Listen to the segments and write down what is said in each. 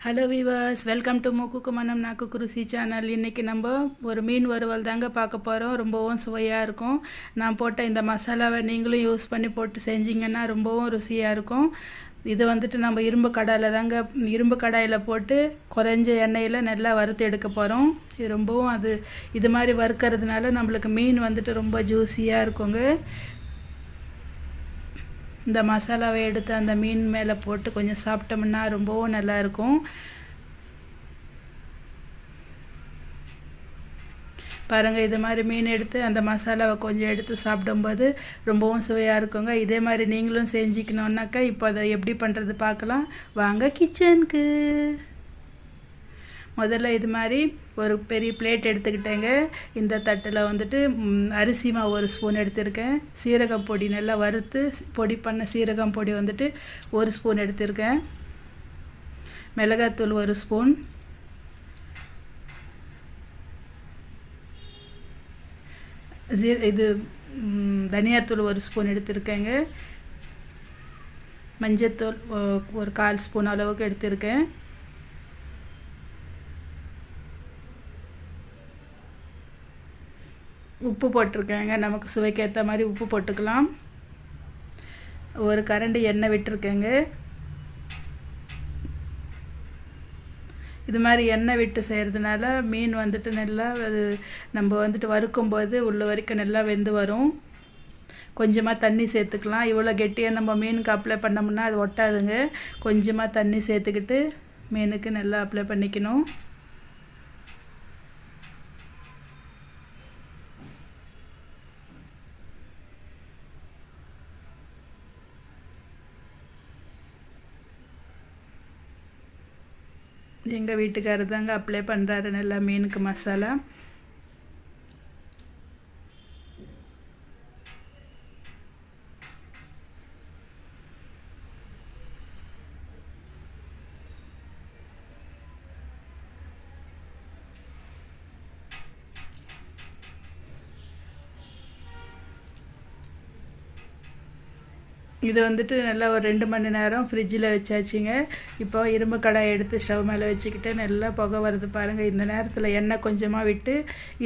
Hello viewers, welcome to மூக்குக்கு மனம் நாக்குக்கு ருசி சேனல். இன்றைக்கி நம்ம ஒரு மீன் வறுவல் தாங்க பார்க்க போகிறோம். ரொம்பவும் சுவையாக இருக்கும். நான் போட்ட இந்த மசாலாவை நீங்களும் யூஸ் பண்ணி போட்டு செஞ்சிங்கன்னா ரொம்பவும் ருசியாக இருக்கும். இது நம்ம இரும்பு கடாயில் போட்டு குறைஞ்ச எண்ணெயில் நல்லா வறுத்து எடுக்க போகிறோம். இது ரொம்பவும் இது மாதிரி வறுக்கிறதுனால நம்மளுக்கு மீன் ரொம்ப ஜூஸியாக இருக்குங்க. இந்த மசாலாவை எடுத்து அந்த மீன் மேலே போட்டு கொஞ்சம் சாப்பிட்டோம்னா ரொம்பவும் நல்லாயிருக்கும். பாருங்கள், இது மாதிரி மீன் எடுத்து அந்த மசாலாவை கொஞ்சம் எடுத்து சாப்பிடும்போது ரொம்பவும் சுவையாக இருக்குங்க. இதே மாதிரி நீங்களும் செஞ்சுக்கணுன்னாக்கா இப்போ அதை எப்படி பண்ணுறது பார்க்கலாம் வாங்க கிச்சனுக்கு. முதல்ல இது மாதிரி ஒரு பெரிய பிளேட் எடுத்துக்கிட்டேங்க. இந்த தட்டில் அரிசி மாவு 1 ஸ்பூன் எடுத்திருக்கேன். சீரகம் பொடி நல்லா வறுத்து பொடி பண்ண சீரகம் பொடி 1 ஸ்பூன் எடுத்திருக்கேன். மிளகாத்தூள் 1 ஸ்பூன், தனியாத்தூள் 1 ஸ்பூன் எடுத்திருக்கேங்க. மஞ்சத்தூள் ஒரு 1/4 ஸ்பூன் அளவுக்கு எடுத்திருக்கேன். உப்பு போட்டிருக்கேங்க. நமக்கு சுவைக்கு ஏற்ற மாதிரி உப்பு போட்டுக்கலாம். ஒரு கரண்டி எண்ணெய் விட்டுருக்கேங்க. இது மாதிரி எண்ணெய் விட்டு செய்கிறதுனால மீன் நல்லா நம்ம வறுக்கும்போது உள்ள வரைக்கும் நல்லா வெந்து வரும். கொஞ்சமாக தண்ணி சேர்த்துக்கலாம். இவ்வளோ கெட்டியாக நம்ம மீனுக்கு அப்ளை பண்ணோம்னா அது ஒட்டாதுங்க. கொஞ்சமாக தண்ணி சேர்த்துக்கிட்டு மீனுக்கு நல்லா அப்ளை பண்ணிக்கணும். எங்கள் வீட்டுக்காரர் தாங்க அப்ளை பண்ணுறாரு நல்லா மீனுக்கு மசாலா. இது நல்லா ஒரு 2 மணி நேரம் ஃப்ரிட்ஜில் வச்சாச்சுங்க. இப்போ இரும்பு கடாயை எடுத்து ஸ்டவ் மேலே வச்சுக்கிட்டு நல்லா புகை வருது பாருங்கள். இந்த நேரத்தில் எண்ணெய் கொஞ்சமாக விட்டு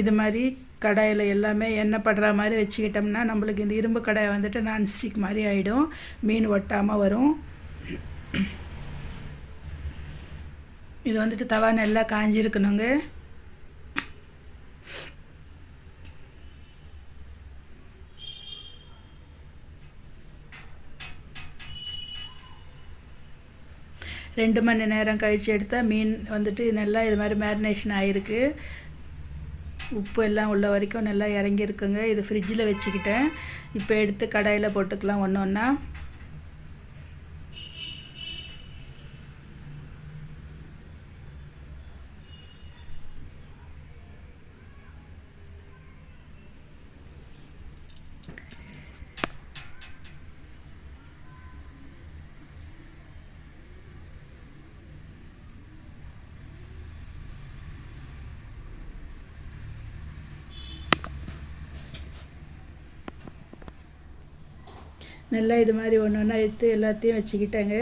இது மாதிரி கடாயில் எல்லாமே எண்ணெய் படுற மாதிரி வச்சுக்கிட்டோம்னா நம்மளுக்கு இந்த இரும்பு கடாயை நான்ஸ்டிக் மாதிரி ஆகிடும். மீன் ஒட்டாமல் வரும். இது தவா நல்லா காஞ்சிருக்கணுங்க. ரெண்டு மணி நேரம் கழித்து எடுத்தால் மீன் நல்லா இது மாதிரி மேரினேஷன் ஆகிருக்கு. உப்பு எல்லாம் உள்ள வரைக்கும் நல்லா இறங்கியிருக்குங்க. இது ஃப்ரிட்ஜில் வச்சுக்கிட்டேன். இப்போ எடுத்து கடாயில் போட்டுக்கலாம் ஒன்று ஒன்றா. நல்லா இது மாதிரி ஒன்று ஒன்றா எடுத்து எல்லாத்தையும் வச்சுக்கிட்டேங்க.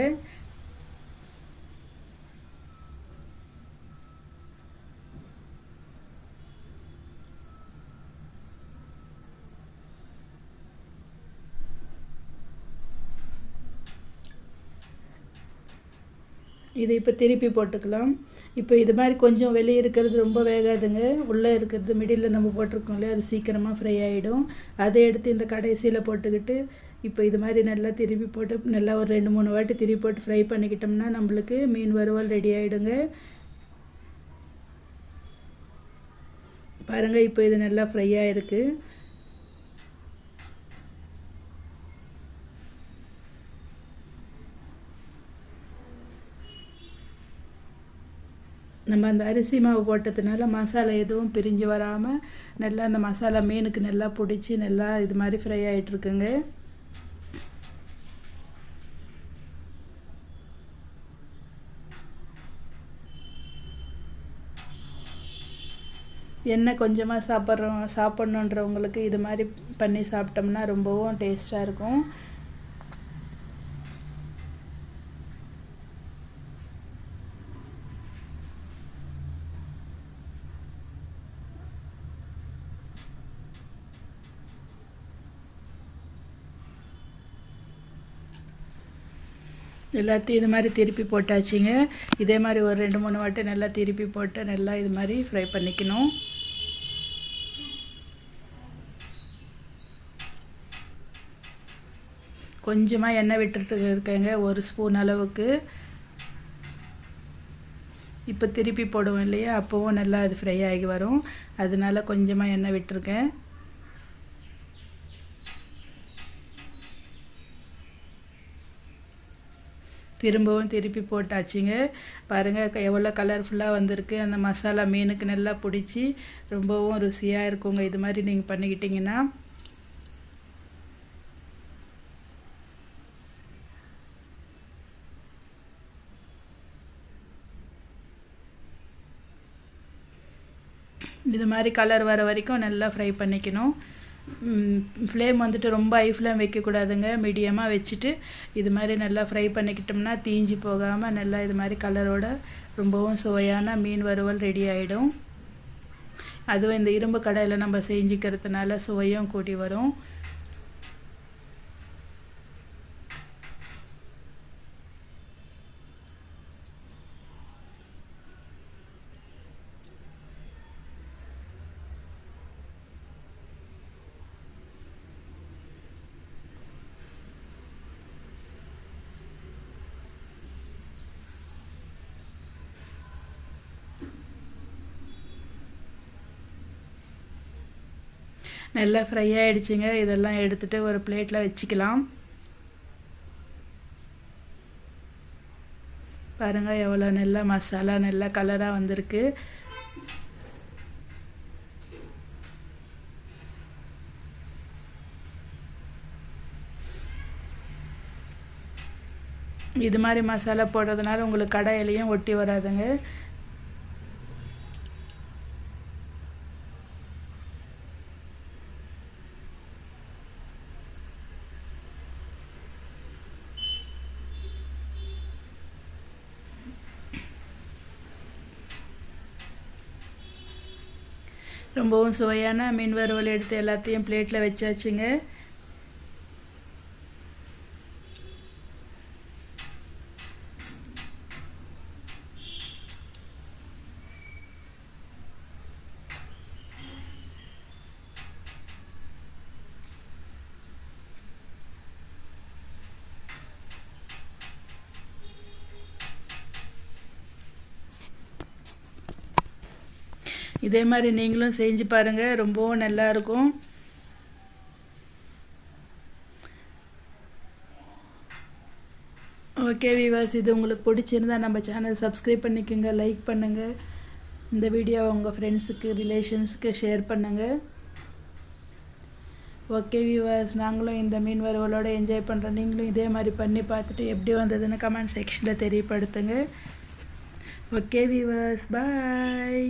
இதை இப்போ திருப்பி போட்டுக்கலாம். இப்போ இது மாதிரி கொஞ்சம் வெளியே இருக்கிறது ரொம்ப வேகாதுங்க. உள்ளே இருக்கிறது மிடில் நம்ம போட்டிருக்கோம் இல்லையா, அது சீக்கிரமாக ஃப்ரை ஆகிடும். அதை எடுத்து இந்த கடைசியில் போட்டுக்கிட்டு இப்போ இது மாதிரி நல்லா திருப்பி போட்டு நல்லா ஒரு 2-3 வாட்டி திருப்பி போட்டு ஃப்ரை பண்ணிக்கிட்டோம்னா நம்மளுக்கு மீன் வறுவல் ரெடி ஆகிடுங்க. பாருங்கள், இப்போ இது நல்லா ஃப்ரை ஆகிருக்கு. நம்ம அந்த அரிசி மாவு போட்டதுனால மசாலா எதுவும் பிரிஞ்சு வராமல் நல்லா அந்த மசாலா மீனுக்கு நல்லா பிடிச்சி நல்லா இது மாதிரி ஃப்ரை ஆகிட்டுருக்குங்க. எண்ணெய் கொஞ்சமாக சாப்பிட்ணுன்றவங்களுக்கு இது மாதிரி பண்ணி சாப்பிட்டோம்னா ரொம்பவும் டேஸ்ட்டாக இருக்கும். எல்லாத்தையும் இது மாதிரி திருப்பி போட்டாச்சுங்க. இதே மாதிரி ஒரு 2-3 வாட்டி நல்லா திருப்பி போட்டு நல்லா இது மாதிரி ஃப்ரை பண்ணிக்கணும். கொஞ்சமாக எண்ணெய் விட்டுட்டு இருக்கேங்க, 1 ஸ்பூன் அளவுக்கு. இப்போ திருப்பி போடுவோம் இல்லையா, அப்போவும் நல்லா அது ஃப்ரை ஆகி வரும். அதனால கொஞ்சமாக எண்ணெய் விட்டுருக்கேன். திரும்பவும் திருப்பி போட்டாச்சுங்க. பாருங்கள் எவ்வளோ கலர்ஃபுல்லாக வந்திருக்கு. அந்த மசாலா மீனுக்கு நல்லா பிடிச்சி ரொம்பவும் ருசியாக இருக்குங்க. இது மாதிரி நீங்கள் பண்ணிக்கிட்டிங்கன்னா. இது மாதிரி கலர் வர வரைக்கும் நல்லா ஃப்ரை பண்ணிக்கணும். ஃப்ளேம் வந்துட்டு ரொம்ப ஹை ஃப்ளேம் வைக்கக்கூடாதுங்க, மீடியமாக வச்சுட்டு இது மாதிரி நல்லா ஃப்ரை பண்ணிக்கிட்டோம்னா தீஞ்சு போகாமல் நல்லா இது மாதிரி கலரோட ரொம்பவும் சுவையான மீன் வறுவல் ரெடி ஆகிடும். அதுவும் இந்த இரும்பு கடாயில் நம்ம செஞ்சுக்கிறதுனால சுவையும் கூடி வரும். நல்லா ஃப்ரை ஆகிடுச்சிங்க. இதெல்லாம் எடுத்துகிட்டு ஒரு பிளேட்டில் வச்சுக்கலாம். பாருங்கள் எவ்வளோ நல்லா மசாலா நல்லா கலராக வந்திருக்கு. இது மாதிரி மசாலா போடுறதுனால உங்களுக்கு கடாயிலையும் ஒட்டி வராதுங்க. ரொம்பவும் சுவையான மீன் வறுவல் எடுத்து எல்லாத்தையும் பிளேட்டில் வச்சாச்சுங்க. இதே மாதிரி நீங்களும் செஞ்சு பாருங்கள், ரொம்பவும் நல்லாயிருக்கும். ஓகே வியூவர்ஸ், இது உங்களுக்கு பிடிச்சிருந்தா நம்ம சேனல் சப்ஸ்கிரைப் பண்ணிக்கோங்க, லைக் பண்ணுங்கள். இந்த வீடியோவை உங்கள் ஃப்ரெண்ட்ஸுக்கு ரிலேஷன்ஸுக்கு ஷேர் பண்ணுங்கள். ஓகே வியூவர்ஸ், நாங்களும் இந்த மீன் வறுவலோடு என்ஜாய் பண்ணுறோம். நீங்களும் இதே மாதிரி பண்ணி பார்த்துட்டு எப்படி வந்ததுன்னு கமெண்ட் செக்ஷனில் தெரியப்படுத்துங்க. ஓகே வியூவர்ஸ், பாய்.